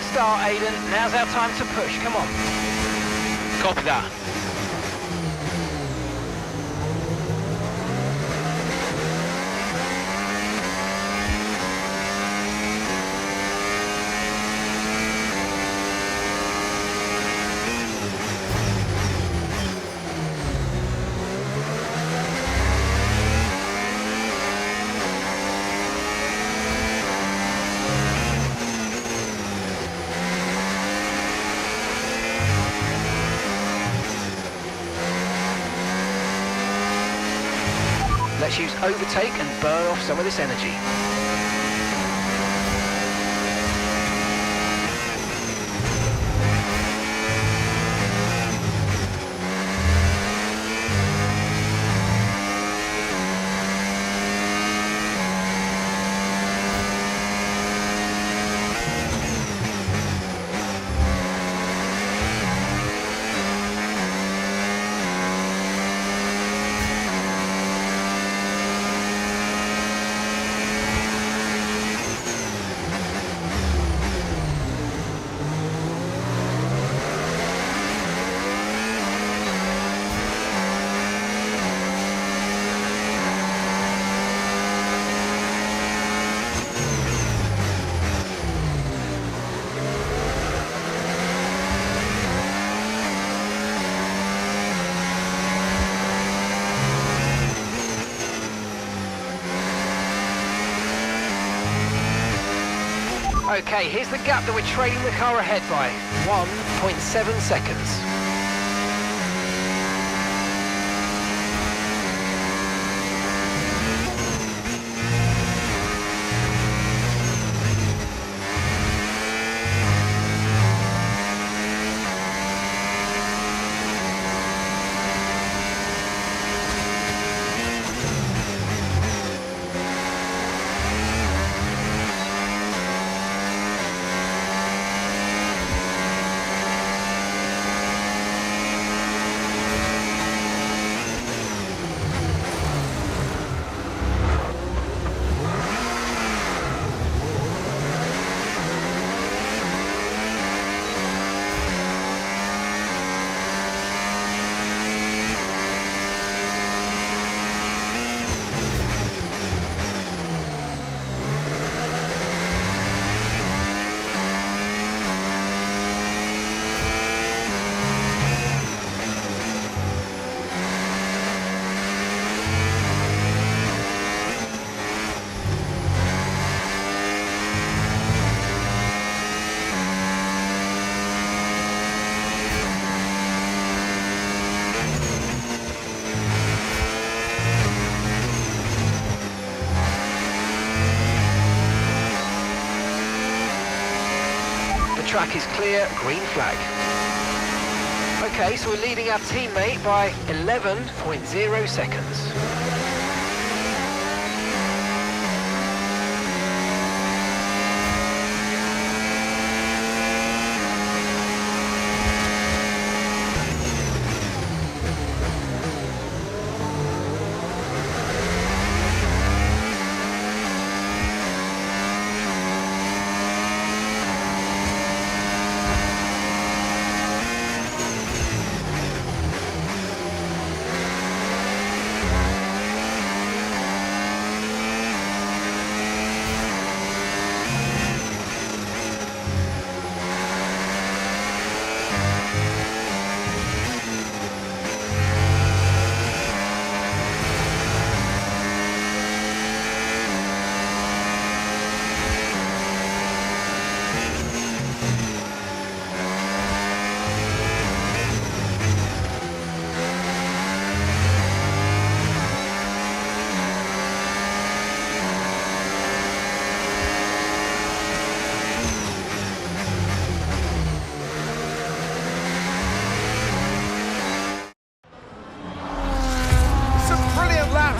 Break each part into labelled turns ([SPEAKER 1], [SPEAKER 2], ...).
[SPEAKER 1] Excellent start, Aidan. Now's our time to push. Come on.
[SPEAKER 2] Copy that.
[SPEAKER 1] Let's use overtake and burn off some of this energy. Okay, here's the gap that we're trailing the car ahead by, 1.7 seconds. Track is clear, green flag. Okay, so we're leading our teammate by 11.0 seconds.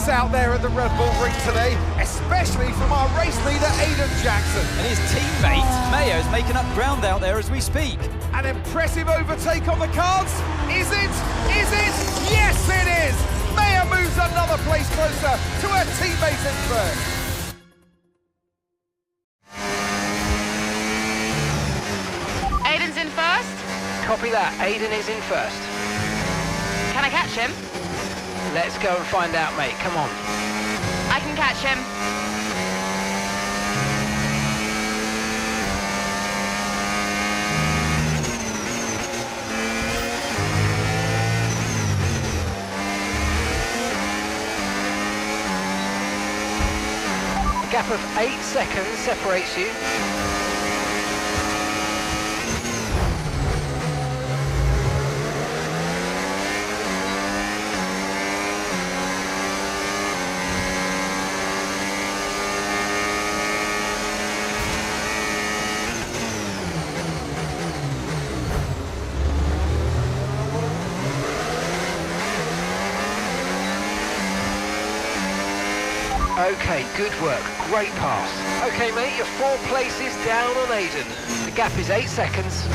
[SPEAKER 3] Out there at the Red Bull Ring today, especially from our race leader Aidan Jackson.
[SPEAKER 4] And his teammate Mayo's making up ground out there as we speak.
[SPEAKER 3] An impressive overtake on the cards. Is it? Is it? Yes, it is! Mayo moves another place closer to her teammate in first.
[SPEAKER 1] Copy that. Aiden is in first.
[SPEAKER 5] Can I catch him?
[SPEAKER 1] Let's go and find out, mate. Come on.
[SPEAKER 5] I can catch him.
[SPEAKER 1] A gap of 8 seconds separates you. Okay, good work. Great pass. Okay, mate, you're 4 places down on Aiden. The gap is 8 seconds.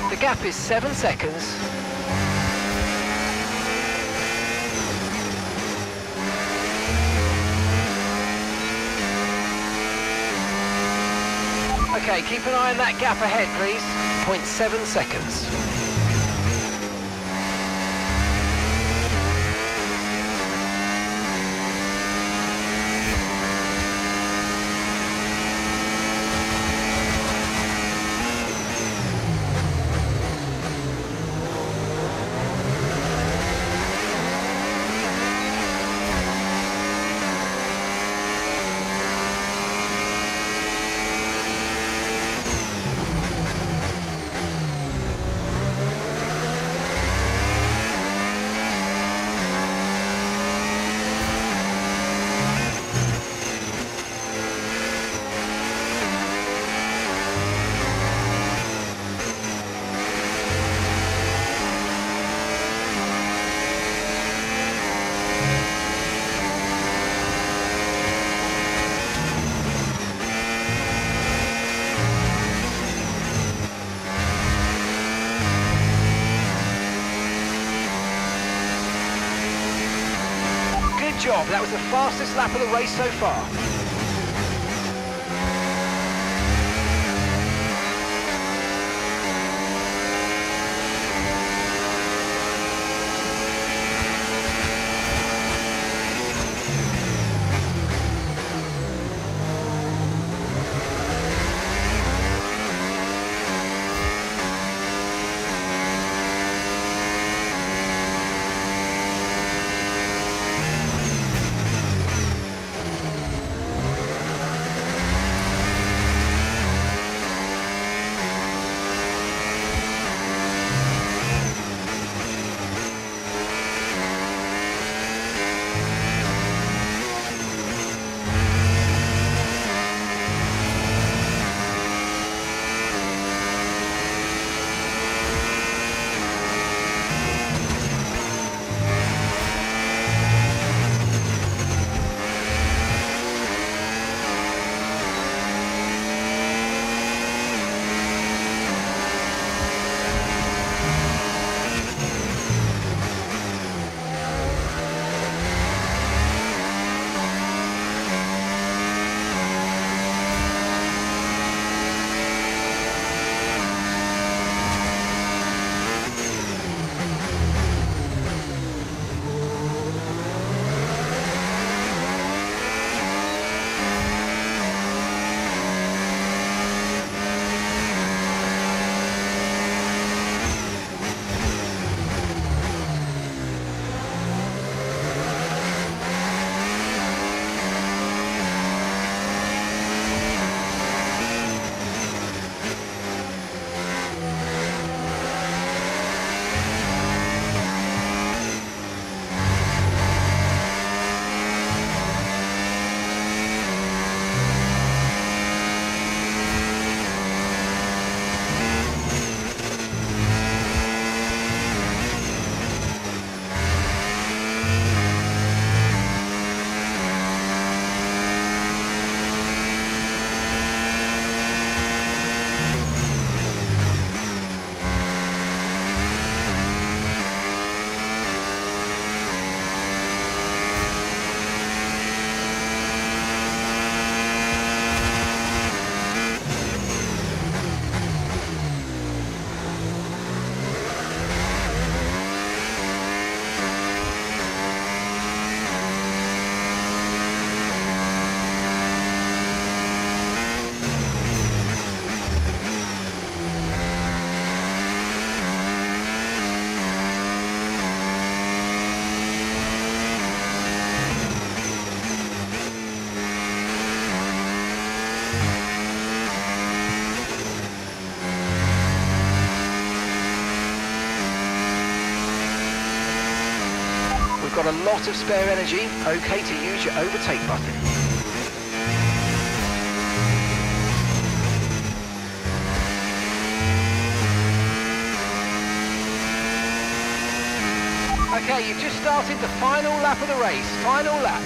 [SPEAKER 1] The gap is 7 seconds. Okay, keep an eye on that gap ahead, please. 0.7 seconds. Good job. That was the fastest lap of the race so far. you've got a lot of spare energy, okay to use your overtake button. Okay, you've just started the final lap of the race. Final lap.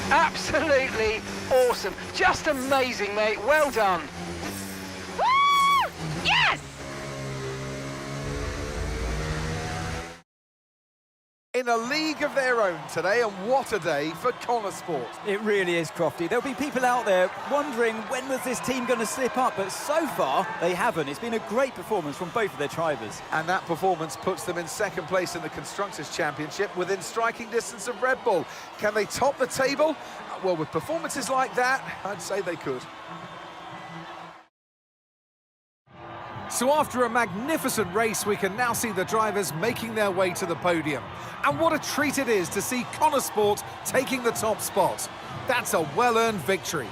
[SPEAKER 1] Absolutely awesome. Just amazing, mate. Well done.
[SPEAKER 5] Woo! Yes!
[SPEAKER 3] In a league of their own today, and what a day for Connor Sport.
[SPEAKER 4] It really is, Crofty. There'll be people out there wondering when was this team going to slip up, but so far they haven't. It's been a great performance from both of their drivers.
[SPEAKER 3] And that performance puts them in second place in the Constructors' Championship within striking distance of Red Bull. Can they top the table? Well, with performances like that, I'd say they could. So after a magnificent race, we can now see the drivers making their way to the podium. And what a treat it is to see Connor Sport taking the top spot. That's a well-earned victory.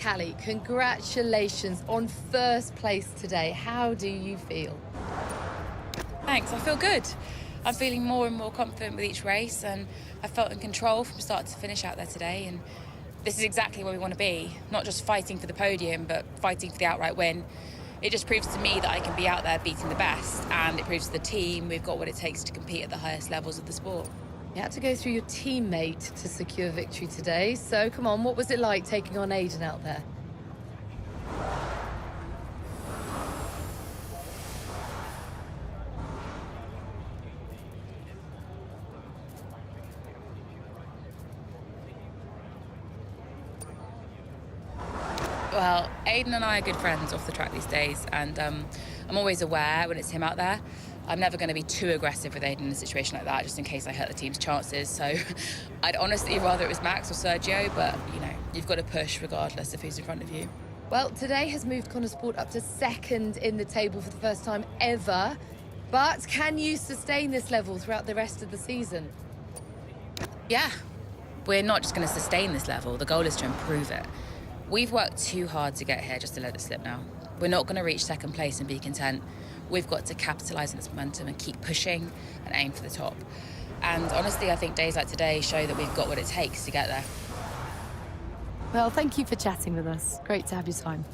[SPEAKER 6] Callie, congratulations on first place today. How do you feel?
[SPEAKER 7] Thanks, I feel good. I'm feeling more and more confident with each race, and I felt in control from start to finish out there today, and this is exactly where we want to be. Not just fighting for the podium, but fighting for the outright win. It just proves to me that I can be out there beating the best, and it proves to the team we've got what it takes to compete at the highest levels of the sport.
[SPEAKER 6] You had to go through your teammate to secure victory today, so come on, what was it like taking on Aiden out there?
[SPEAKER 7] Well, Aiden and I are good friends off the track these days, and I'm always aware when it's him out there. I'm never going to be too aggressive with Aiden in a situation like that, just in case I hurt the team's chances. So I'd honestly rather it was Max or Sergio, but, you know, you've got to push regardless of who's in front of you.
[SPEAKER 6] Well, today has moved Connor Sport up to second in the table for the first time ever. But can you sustain this level throughout the rest of the season?
[SPEAKER 7] Yeah, we're not just going to sustain this level. The goal is to improve it. We've worked too hard to get here just to let it slip now. We're not going to reach second place and be content. We've got to capitalise on this momentum and keep pushing and aim for the top. And honestly, I think days like today show that we've got what it takes to get there.
[SPEAKER 6] Well, thank you for chatting with us. Great to have your time.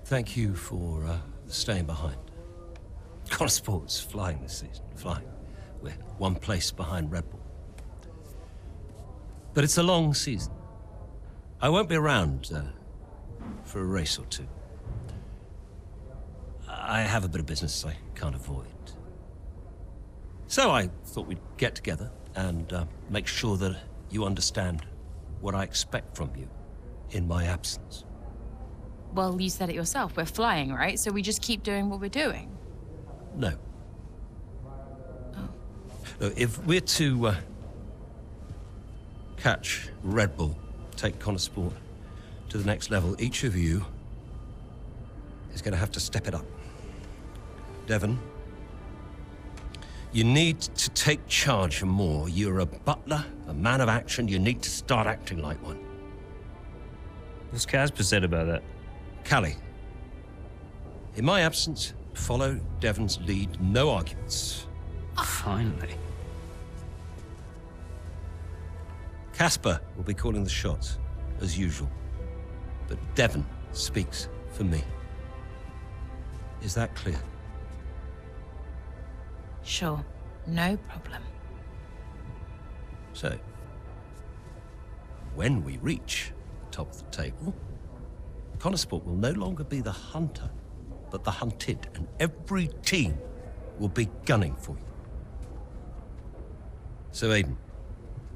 [SPEAKER 8] Thank you for staying behind. Connor Sport's flying this season, flying. We're one place behind Red Bull. But it's a long season. I won't be around for a race or two. I have a bit of business I can't avoid. So I thought we'd get together and make sure that you understand what I expect from you in my absence.
[SPEAKER 7] Well, you said it yourself. We're flying, right? So we just keep doing what we're doing.
[SPEAKER 8] No.
[SPEAKER 7] Oh.
[SPEAKER 8] No, if we're to catch Red Bull, take Connor Sport to the next level, each of you is going to have to step it up. Devon, you need to take charge more. You're a butler, a man of action. You need to start acting like one.
[SPEAKER 2] What's Casper said about that?
[SPEAKER 8] Callie, in my absence, follow Devon's lead. No arguments.
[SPEAKER 2] Finally.
[SPEAKER 8] Casper will be calling the shots, as usual. But Devon speaks for me. Is that clear?
[SPEAKER 7] Sure. No problem.
[SPEAKER 8] So, when we reach the top of the table, Connor Sport will no longer be the hunter, but the hunted, and every team will be gunning for you. So, Aiden,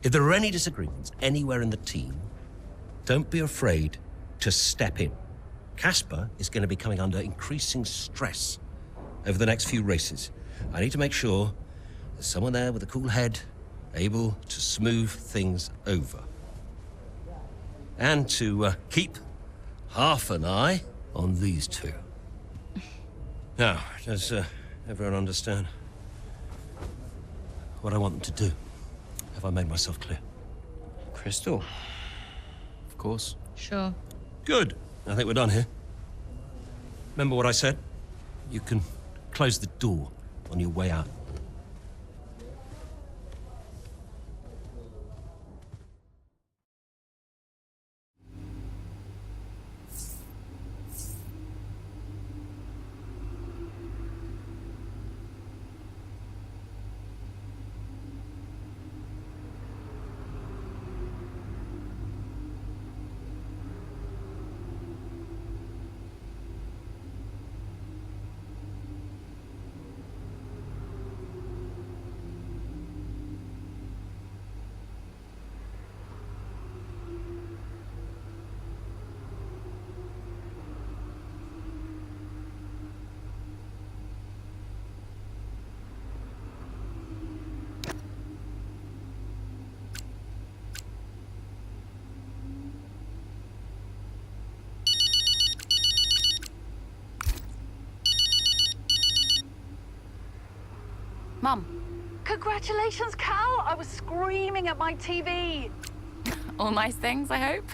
[SPEAKER 8] if there are any disagreements anywhere in the team, don't be afraid to step in. Casper is going to be coming under increasing stress over the next few races. I need to make sure there's someone there with a cool head, able to smooth things over. And to keep half an eye on these two. Now, does everyone understand what I want them to do? Have I made myself clear?
[SPEAKER 2] Crystal? Of course.
[SPEAKER 7] Sure.
[SPEAKER 8] Good. I think we're done here. Remember what I said? You can close the door on your way out.
[SPEAKER 7] Mum,
[SPEAKER 5] Congratulations, Cal! I was screaming at my TV.
[SPEAKER 7] all nice things, I hope?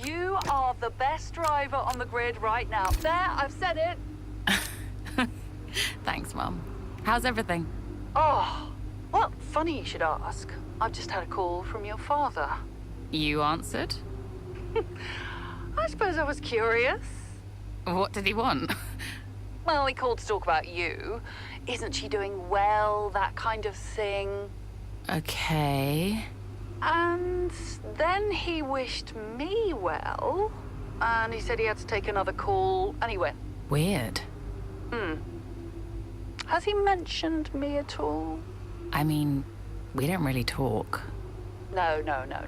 [SPEAKER 5] You are the best driver on the grid right now. There, I've said it.
[SPEAKER 7] Thanks, Mum. How's everything?
[SPEAKER 5] Oh, well, funny you should ask. I've just had a call from your father.
[SPEAKER 7] You answered?
[SPEAKER 5] I suppose I was curious.
[SPEAKER 7] What did he want?
[SPEAKER 5] Well, he called to talk about you. Isn't she doing well? That kind of thing.
[SPEAKER 7] Okay.
[SPEAKER 5] And then he wished me well. And he said he had to take another call. And he went.
[SPEAKER 7] Weird.
[SPEAKER 5] Has he mentioned me at all?
[SPEAKER 7] I mean, we don't really talk.
[SPEAKER 5] No.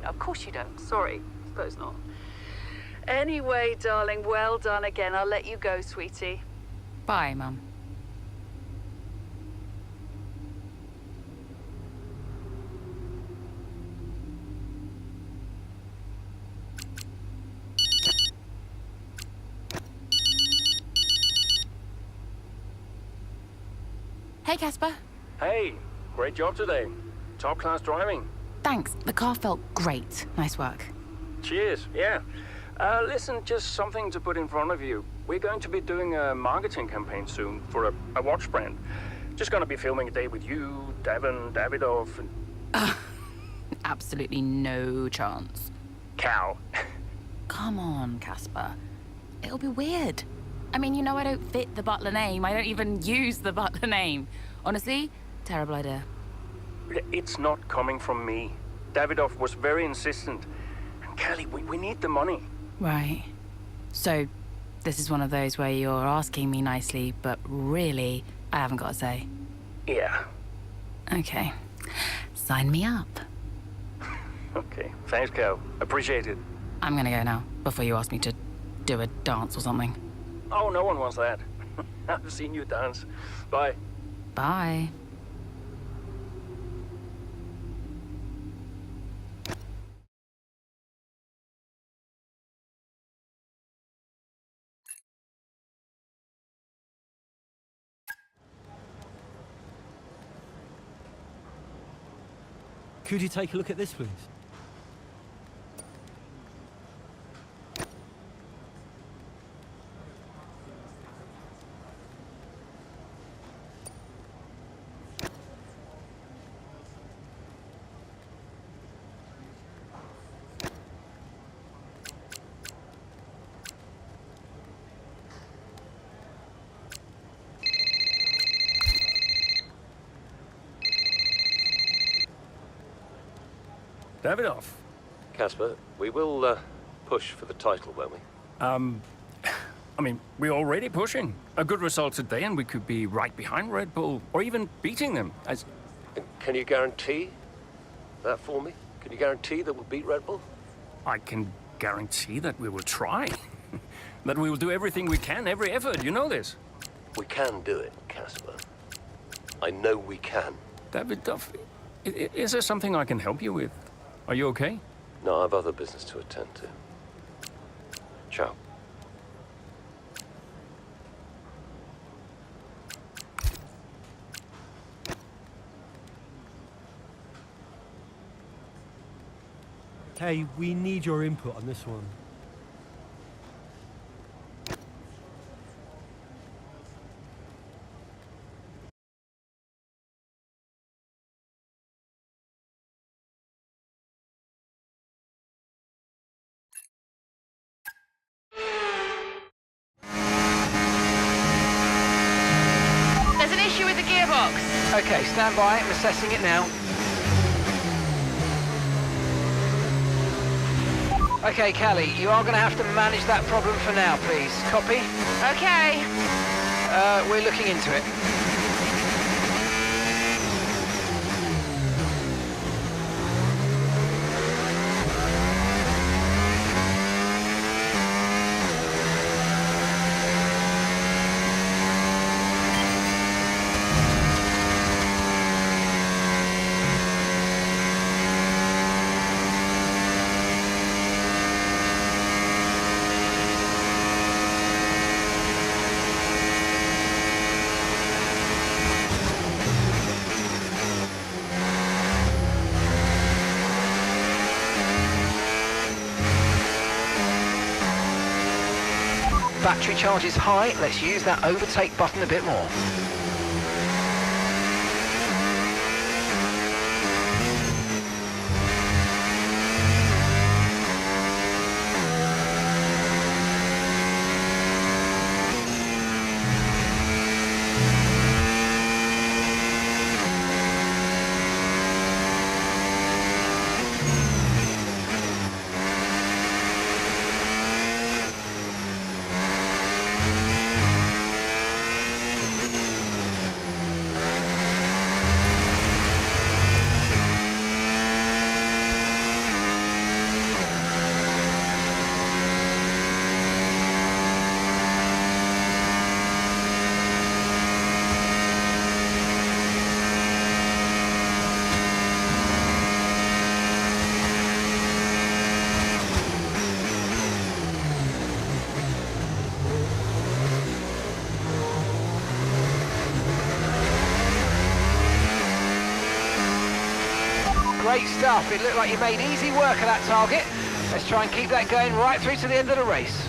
[SPEAKER 5] Of course you don't. Sorry. Suppose not. Anyway, darling, well done again. I'll let you go, sweetie.
[SPEAKER 7] Bye, Mum. Hey, Casper.
[SPEAKER 9] Hey, great job today. Top class driving.
[SPEAKER 7] Thanks. The car felt great. Nice work.
[SPEAKER 9] Cheers, yeah. Listen, just something to put in front of you. We're going to be doing a marketing campaign soon for a watch brand. Just gonna be filming a day with you, Devon, Davidoff, and...
[SPEAKER 7] Absolutely no chance.
[SPEAKER 9] Cal.
[SPEAKER 7] Come on, Casper. It'll be weird. I mean, you know I don't fit the Butler name. I don't even use the Butler name. Honestly, terrible idea.
[SPEAKER 9] It's not coming from me. Davidoff was very insistent. And Kelly, we need the money.
[SPEAKER 7] Right. So, this is one of those where you're asking me nicely, but really, I haven't got a say.
[SPEAKER 9] Yeah.
[SPEAKER 7] Okay. Sign me up.
[SPEAKER 9] Okay, thanks, Cal. Appreciate it.
[SPEAKER 7] I'm gonna go now, before you ask me to do a dance or something.
[SPEAKER 9] Oh, no one wants that. I've seen you dance. Bye.
[SPEAKER 7] Bye.
[SPEAKER 10] Could you take a look at this, please?
[SPEAKER 9] Davidoff.
[SPEAKER 8] Casper, we will push for the title, won't we?
[SPEAKER 9] I mean, we're already pushing. A good result today and we could be right behind Red Bull, or even beating them.
[SPEAKER 8] And can you guarantee that for me? Can you guarantee that we'll beat Red Bull?
[SPEAKER 9] I can guarantee that we will try. That we will do everything we can, every effort, you know this.
[SPEAKER 8] We can do it, Casper. I know we can.
[SPEAKER 9] Davidoff, is there something I can help you with? Are you okay?
[SPEAKER 8] No, I've other business to attend to. Ciao.
[SPEAKER 10] Hey, we need your input on this one.
[SPEAKER 7] There's an issue with the gearbox.
[SPEAKER 1] Okay, stand by. I'm assessing it now. Okay, Callie, you are going to have to manage that problem for now, please. Copy?
[SPEAKER 7] Okay.
[SPEAKER 1] We're looking into it. Battery charge is high. Let's use that overtake button a bit more. Great stuff. It looked like you made easy work of that target. Let's try and keep that going right through to the end of the race.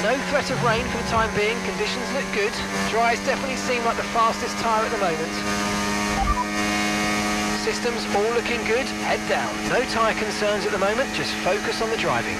[SPEAKER 1] No threat of rain for the time being. Conditions look good. Dries definitely seem like the fastest tyre at the moment. Systems all looking good. Head down. No tyre concerns at the moment. Just focus on the driving.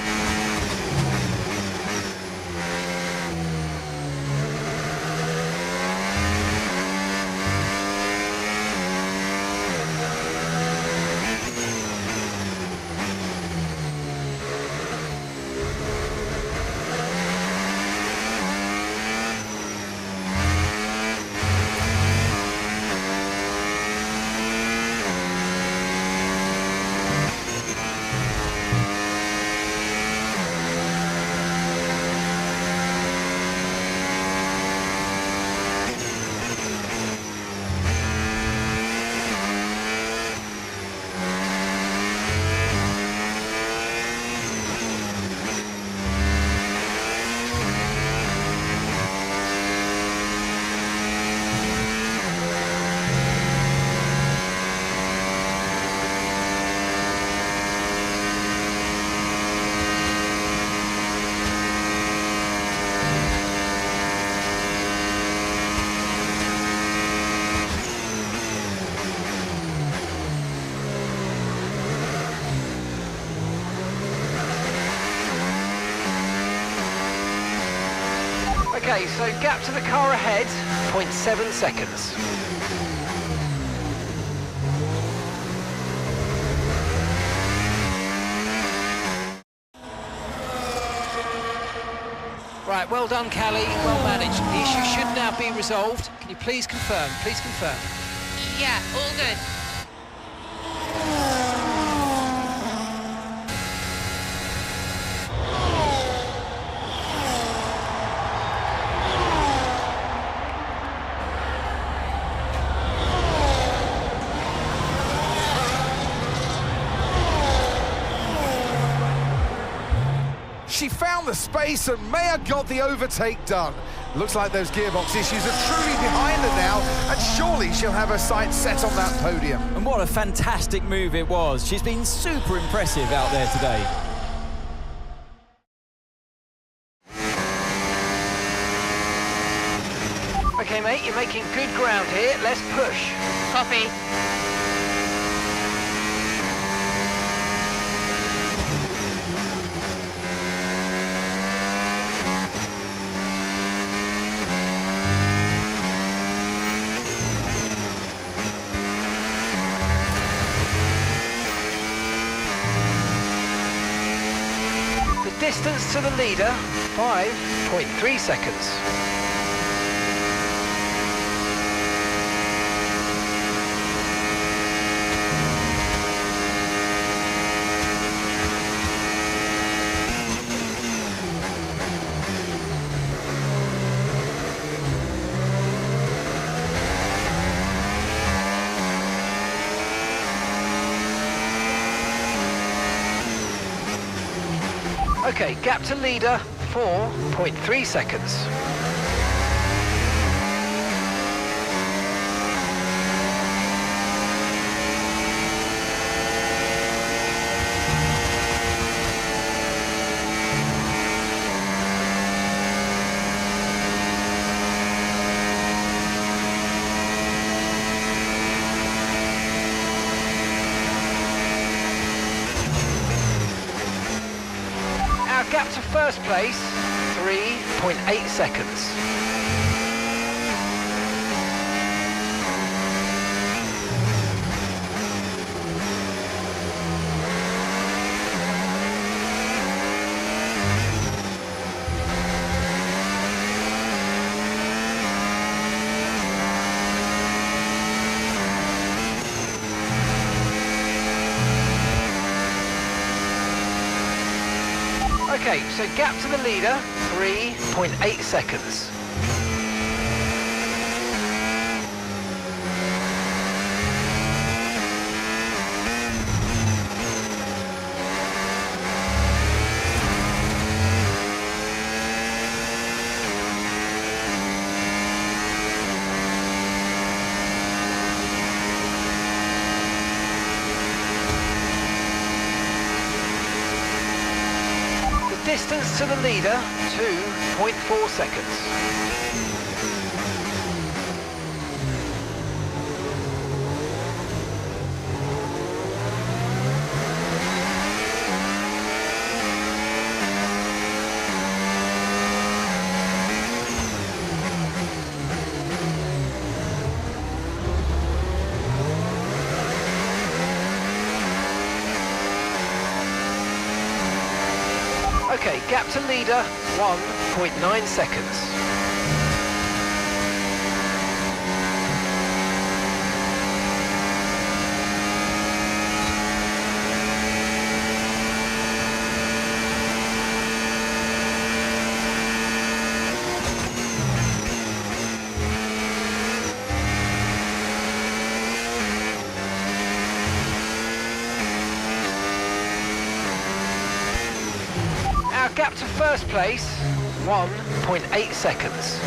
[SPEAKER 1] Okay, so gap to the car ahead, 0.7 seconds. Right, well done, Callie, well managed. The issue should now be resolved. Can you please confirm? Please confirm.
[SPEAKER 7] Yeah, all good.
[SPEAKER 3] She found the space and Maya got the overtake done. Looks like those gearbox issues are truly behind her now, and surely she'll have her sights set on that podium.
[SPEAKER 4] And what a fantastic move it was. She's been super impressive out there today.
[SPEAKER 1] Okay, mate, you're making good ground here. Let's push.
[SPEAKER 7] Copy.
[SPEAKER 1] Distance to the leader, 5.3 seconds. Okay, gap to leader, 4.3 seconds. Gap to first place, 3.8 seconds. Okay, so gap to the leader, 3.8 seconds. Distance to the leader, 2.4 seconds. Okay, gap to leader, 1.9 seconds. Our gap to first place, 1.8 seconds.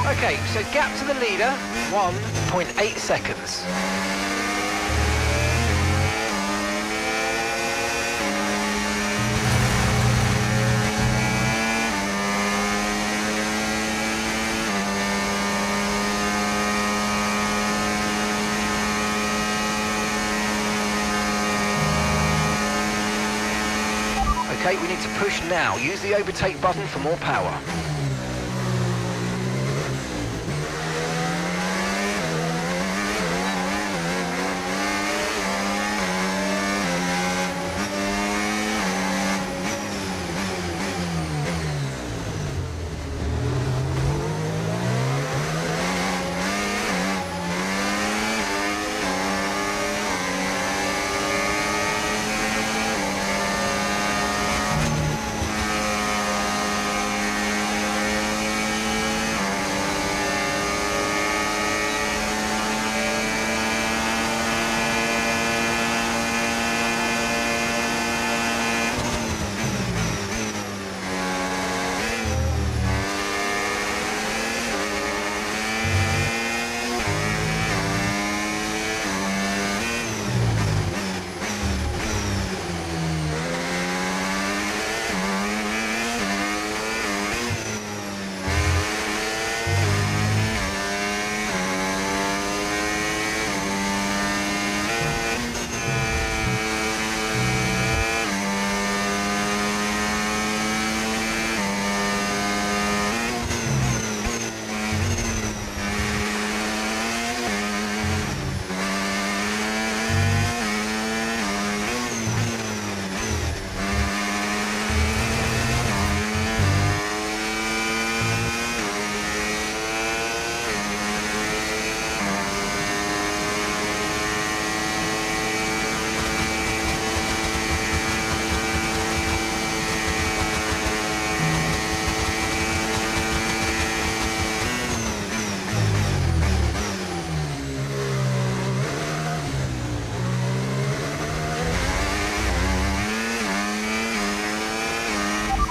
[SPEAKER 1] Okay, Okay, so gap to the leader, 1.8 seconds. Okay, we need to push now. Use the overtake button for more power.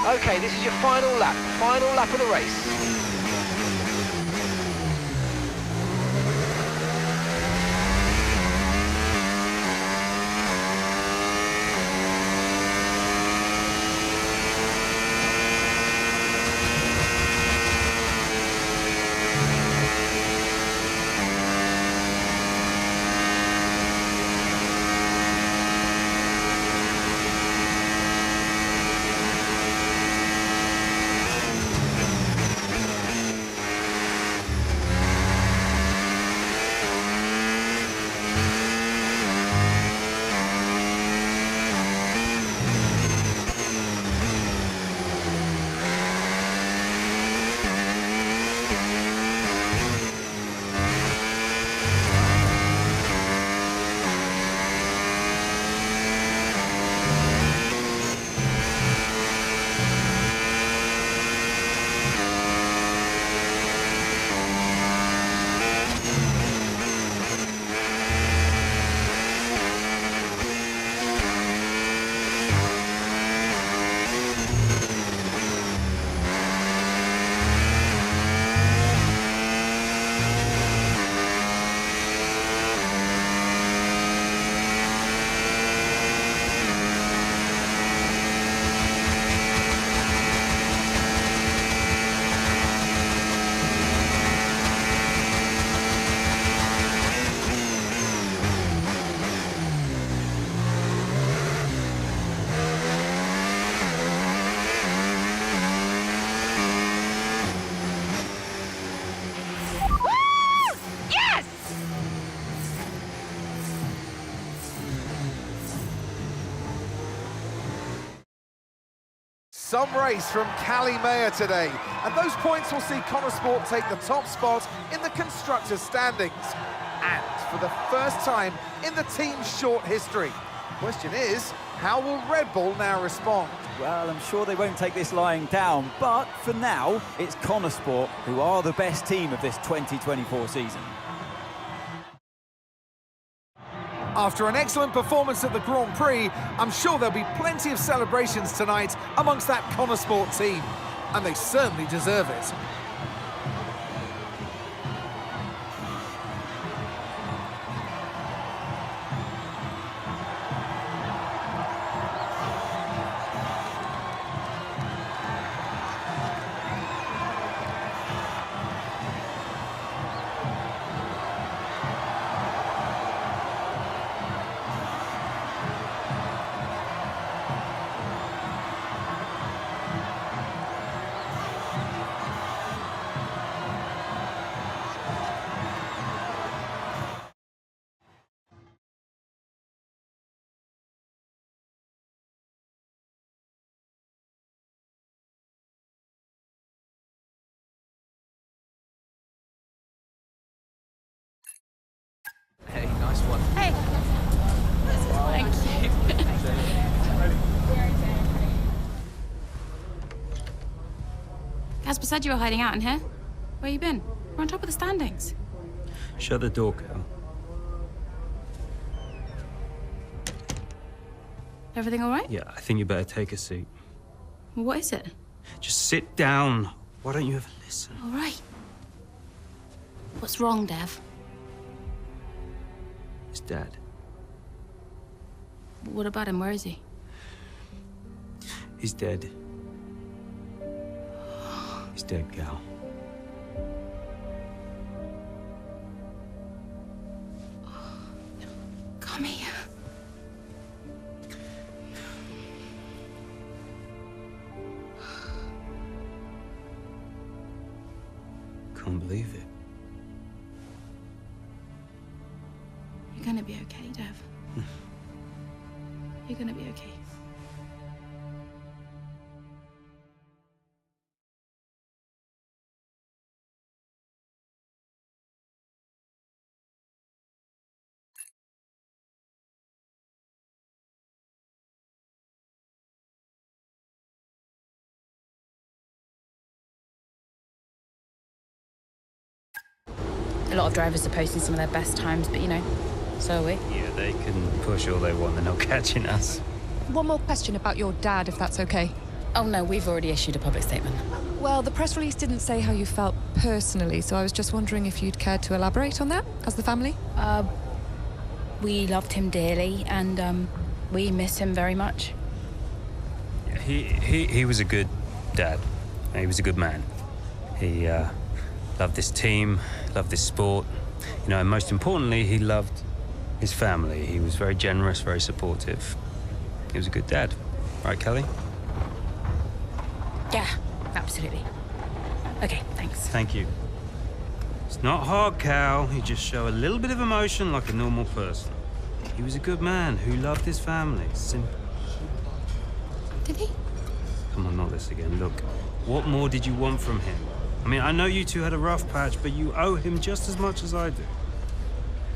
[SPEAKER 1] Okay, this is your final lap of the race.
[SPEAKER 3] Some race from Cali Mayer today, and those points will see Conesport take the top spot in the Constructors' standings. And for the first time in the team's short history. Question is, how will Red Bull now respond?
[SPEAKER 4] Well, I'm sure they won't take this lying down, but for now, it's Conesport who are the best team of this 2024 season.
[SPEAKER 3] After an excellent performance at the Grand Prix, I'm sure there'll be plenty of celebrations tonight amongst that Conesport team, and they certainly deserve it.
[SPEAKER 7] Casper said you were hiding out in here. Where you been? We're on top of the standings.
[SPEAKER 2] Shut the door, Cal.
[SPEAKER 7] Everything all right?
[SPEAKER 2] Yeah, I think you better take a seat.
[SPEAKER 7] What is it?
[SPEAKER 2] Just sit down. Why don't you ever listen?
[SPEAKER 7] All right. What's wrong, Dev?
[SPEAKER 2] His dad.
[SPEAKER 7] What about him? Where is he?
[SPEAKER 2] He's dead. He's dead, Cal.
[SPEAKER 7] Come here.
[SPEAKER 2] Can't believe it.
[SPEAKER 7] You're gonna be okay, Dev. You're gonna be okay. A lot of drivers are posting some of their best times, but you know, so are we.
[SPEAKER 2] Yeah, they can push all they want. They're not catching us.
[SPEAKER 11] One more question about your dad, if that's okay.
[SPEAKER 7] Oh no, we've already issued a public statement.
[SPEAKER 11] Well, the press release didn't say how you felt personally, so I was just wondering if you'd care to elaborate on that, as the family?
[SPEAKER 7] We loved him dearly, and we miss him very much.
[SPEAKER 2] Yeah, he was a good dad. He was a good man. He loved this team, loved this sport. You know, and most importantly, he loved his family. He was very generous, very supportive. He was a good dad. Right, Kelly?
[SPEAKER 7] Yeah, absolutely. Okay, thanks.
[SPEAKER 2] Thank you. It's not hard, Cal. You just show a little bit of emotion like a normal person. He was a good man who loved his family. Simple.
[SPEAKER 7] Did he?
[SPEAKER 2] Come on, not this again. Look, what more did you want from him? I mean, I know you two had a rough patch, but you owe him just as much as I do.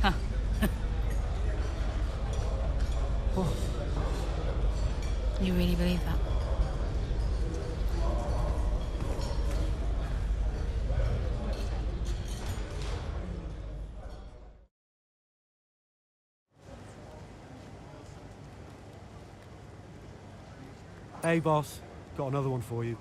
[SPEAKER 7] Huh.
[SPEAKER 2] Oh.
[SPEAKER 7] You really believe that?
[SPEAKER 10] Hey, boss. Got another one for you.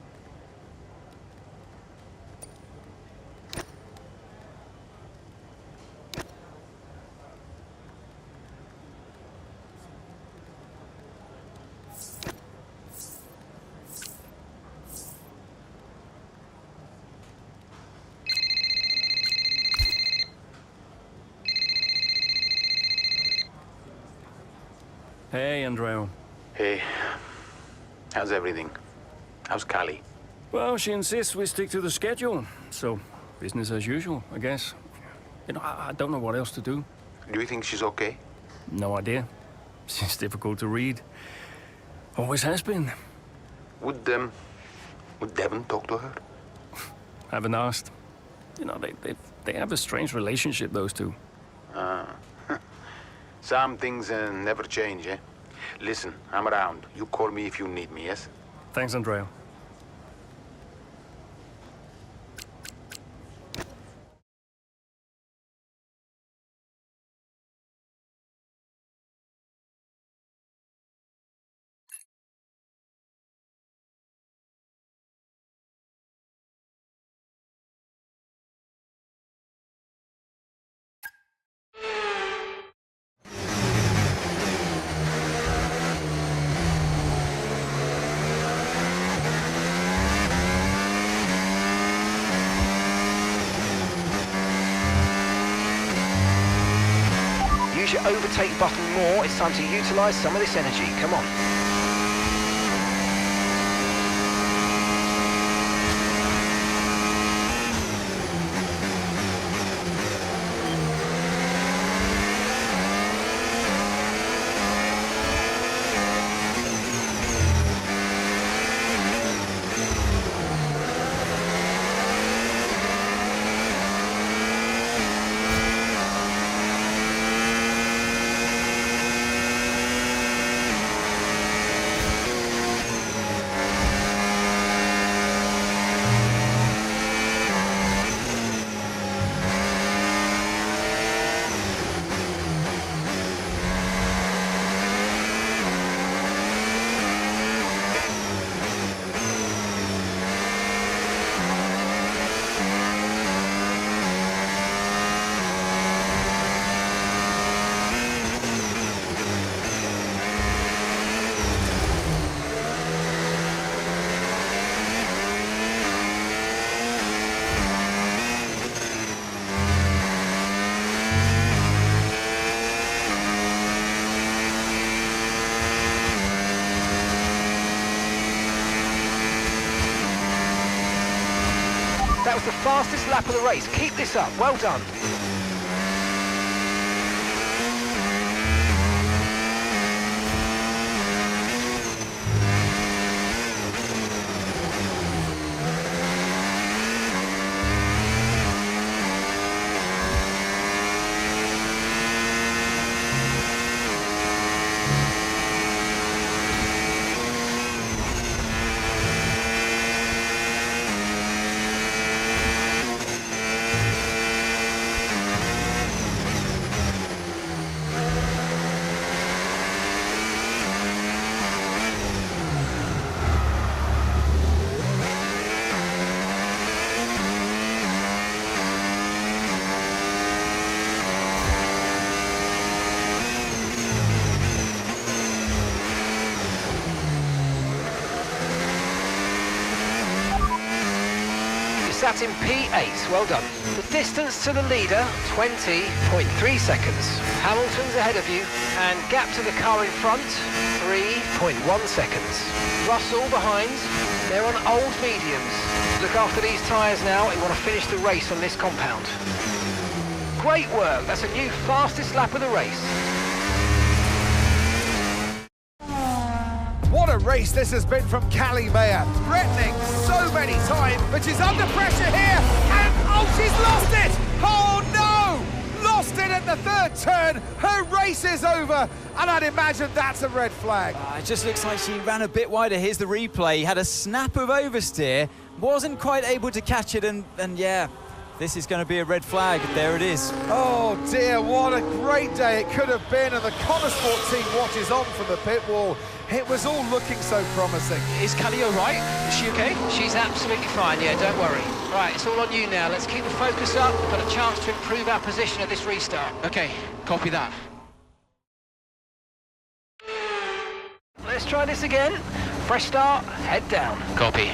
[SPEAKER 9] Hey, Andrea.
[SPEAKER 12] Hey, how's everything? How's Callie?
[SPEAKER 9] Well, she insists we stick to the schedule, so business as usual, I guess. You know, I don't know what else to do.
[SPEAKER 12] Do you think she's okay?
[SPEAKER 9] No idea. She's difficult to read. Always has been.
[SPEAKER 12] Would Devon talk to her?
[SPEAKER 9] Haven't asked. You know, they have a strange relationship, those two.
[SPEAKER 12] Some things never change, eh? Listen, I'm around. You call me if you need me, yes?
[SPEAKER 9] Thanks, Andrea.
[SPEAKER 1] Use your overtake button more. It's time to utilize some of this energy. Come on. the fastest lap of the race. Keep this up. Well done. Sat in P8, well done. The distance to the leader, 20.3 seconds. Hamilton's ahead of you, and gap to the car in front, 3.1 seconds. Russell behind, they're on old mediums. Look after these tyres now, you want to finish the race on this compound. Great work, that's a new fastest lap of the race.
[SPEAKER 3] What a race this has been from Callie Mayer. Threatening so many times, but she's under pressure here. And, oh, she's lost it! Oh, no! Lost it at the third turn. Her race is over. And I'd imagine that's a red flag.
[SPEAKER 4] It just looks like she ran a bit wider. Here's the replay. Had a snap of oversteer. Wasn't quite able to catch it. And yeah, this is going to be a red flag. There it is.
[SPEAKER 3] Oh, dear, what a great day it could have been. And the Connosport team watches on from the pit wall. It was all looking so promising.
[SPEAKER 1] Is Callie all right? Is she okay? She's absolutely fine, yeah, don't worry. Right, it's all on you now. Let's keep the focus up. We've got a chance to improve our position at this restart. Okay, copy that. Let's try this again. Fresh start, head down. Copy.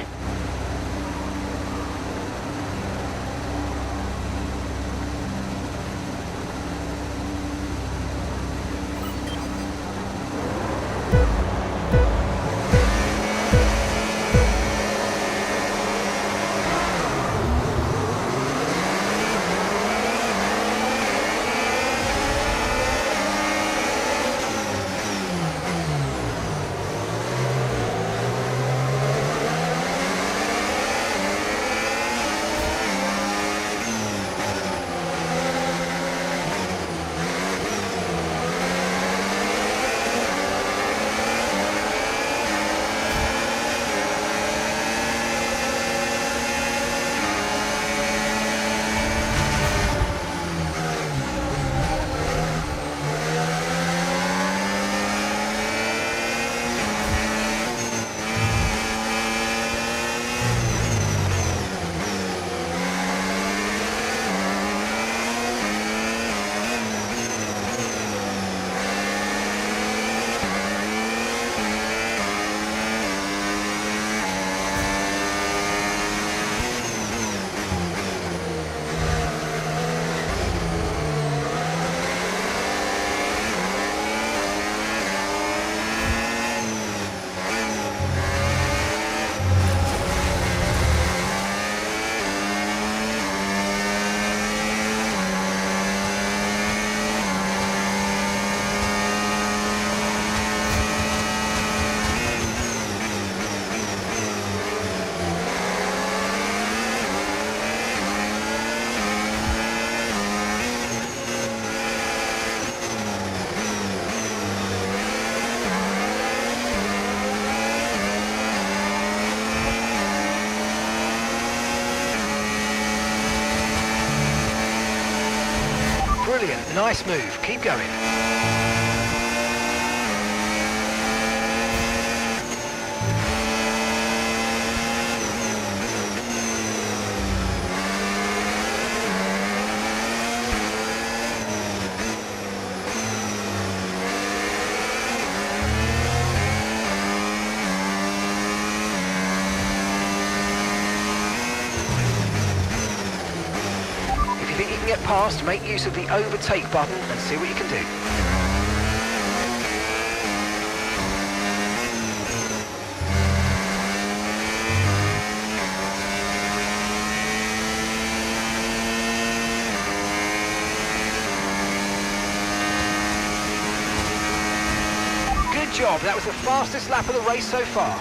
[SPEAKER 1] Brilliant, nice move, keep going. Get past, make use of the overtake button and see what you can do. good job. That was the fastest lap of the race so far.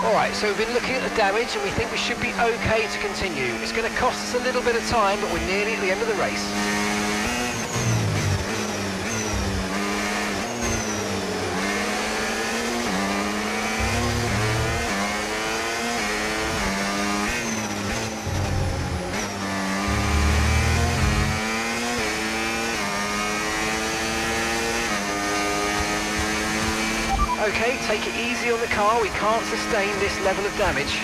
[SPEAKER 1] Alright, so we've been looking at the damage and we think we should be okay to continue. It's going to cost us a little bit of time, but we're nearly at the end of the race. Okay, take it easy on the car, we can't sustain this level of damage.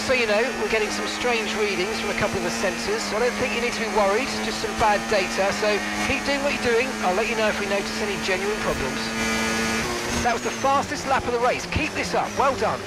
[SPEAKER 1] So you know, we're getting some strange readings from a couple of the sensors, so I don't think you need to be worried, just some bad data, so keep doing what you're doing. I'll let you know if we notice any genuine problems. That was the fastest lap of the race. Keep this up. Well done.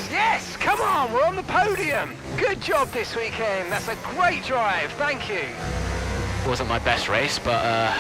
[SPEAKER 1] Yes, come on, we're on the podium. Good job this weekend. That's a great drive. Thank you.
[SPEAKER 13] Wasn't my best race, but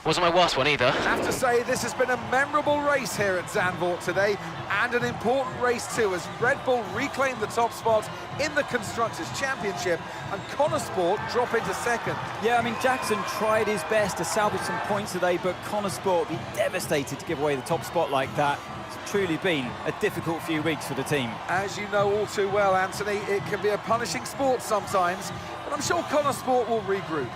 [SPEAKER 13] wasn't my worst one either.
[SPEAKER 3] I have to say, this has been a memorable race here at Zandvoort today, and an important race too, as Red Bull reclaimed the top spot in the Constructors' Championship, and Connor Sport drop into second.
[SPEAKER 4] Yeah, I mean, Jackson tried his best to salvage some points today, but Connor Sport would be devastated to give away the top spot like that. It's truly been a difficult few weeks for the team.
[SPEAKER 3] As you know all too well, Anthony, it can be a punishing sport sometimes, but I'm sure Connor Sport will regroup.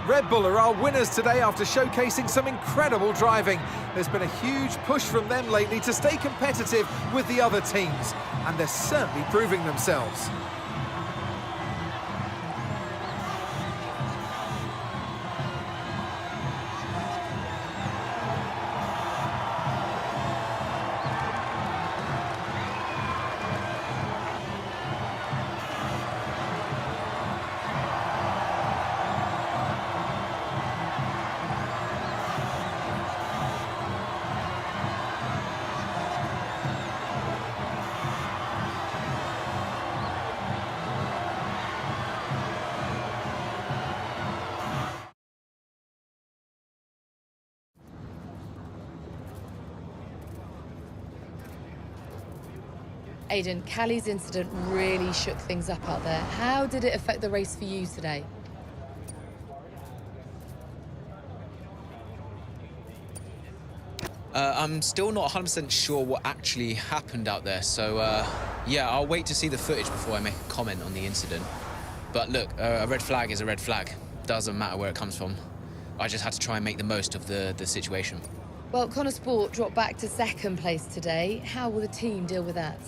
[SPEAKER 3] Red Bull are our winners today after showcasing some incredible driving. There's been a huge push from them lately to stay competitive with the other teams, and they're certainly proving themselves.
[SPEAKER 6] Aidan, Callie's incident really shook things up out there. How did it affect the race for you today?
[SPEAKER 14] I'm still not 100% sure what actually happened out there, so yeah, I'll wait to see the footage before I make a comment on the incident. But look, a red flag is a red flag. Doesn't matter where it comes from. I just had to try and make the most of the situation.
[SPEAKER 6] Well, Connor Sport dropped back to second place today. How will the team deal with that?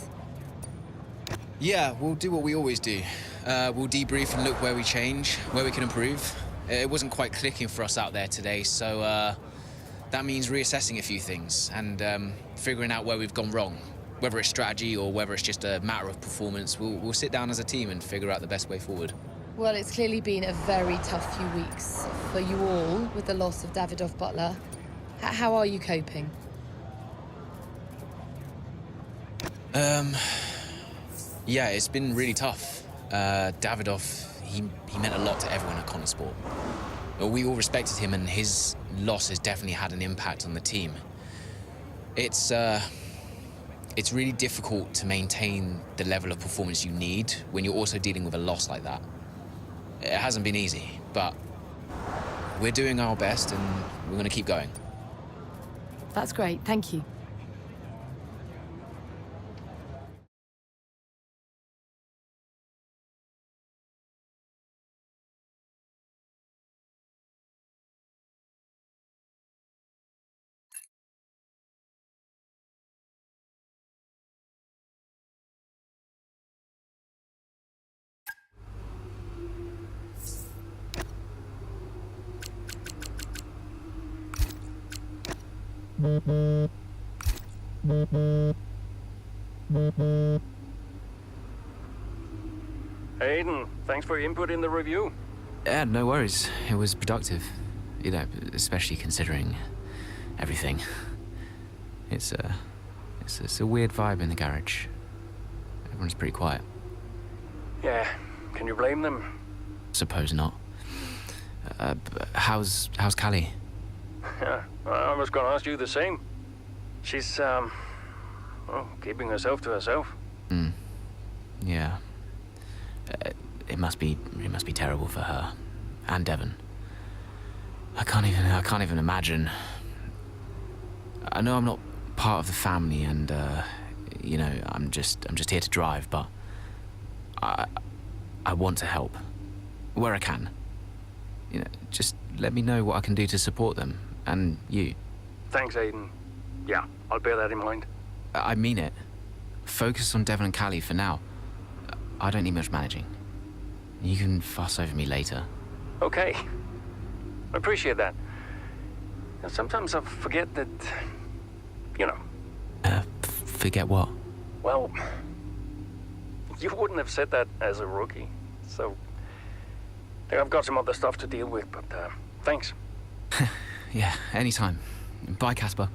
[SPEAKER 14] Yeah, we'll do what we always do. We'll debrief and look where we change, where we can improve. It wasn't quite clicking for us out there today, so that means reassessing a few things and figuring out where we've gone wrong. Whether it's strategy or whether it's just a matter of performance, we'll sit down as a team and figure out the best way forward.
[SPEAKER 6] Well, it's clearly been a very tough few weeks for you all with the loss of Butler. How are you coping?
[SPEAKER 14] Yeah, it's been really tough. Davidoff, he meant a lot to everyone at Connor Sport. We all respected him, and his loss has definitely had an impact on the team. It's really difficult to maintain the level of performance you need when you're also dealing with a loss like that. It hasn't been easy, but we're doing our best, and we're going to keep going.
[SPEAKER 6] That's great, thank you.
[SPEAKER 9] Aidan, thanks for your input in the review.
[SPEAKER 13] Yeah, no worries. It was productive. You know, especially considering everything. It's a weird vibe in the garage. Everyone's pretty quiet.
[SPEAKER 9] Yeah, can you blame them?
[SPEAKER 13] Suppose not. How's Callie?
[SPEAKER 9] Yeah, I was gonna ask you the same. She's, well, keeping herself to herself.
[SPEAKER 13] Yeah. It must be terrible for her and Devon. I can't even imagine. I know I'm not part of the family, and you know, I'm just here to drive, but I want to help where I can. You know, just let me know what I can do to support them and you.
[SPEAKER 9] Thanks, Aidan. Yeah, I'll bear that in mind.
[SPEAKER 13] I mean it. Focus on Devon and Callie for now. I don't need much managing. You can fuss over me later.
[SPEAKER 9] Okay. I appreciate that. And sometimes I forget that, you know.
[SPEAKER 13] Forget what?
[SPEAKER 9] Well, you wouldn't have said that as a rookie. So, I've got some other stuff to deal with, but thanks.
[SPEAKER 13] Yeah, anytime. Bye, Casper.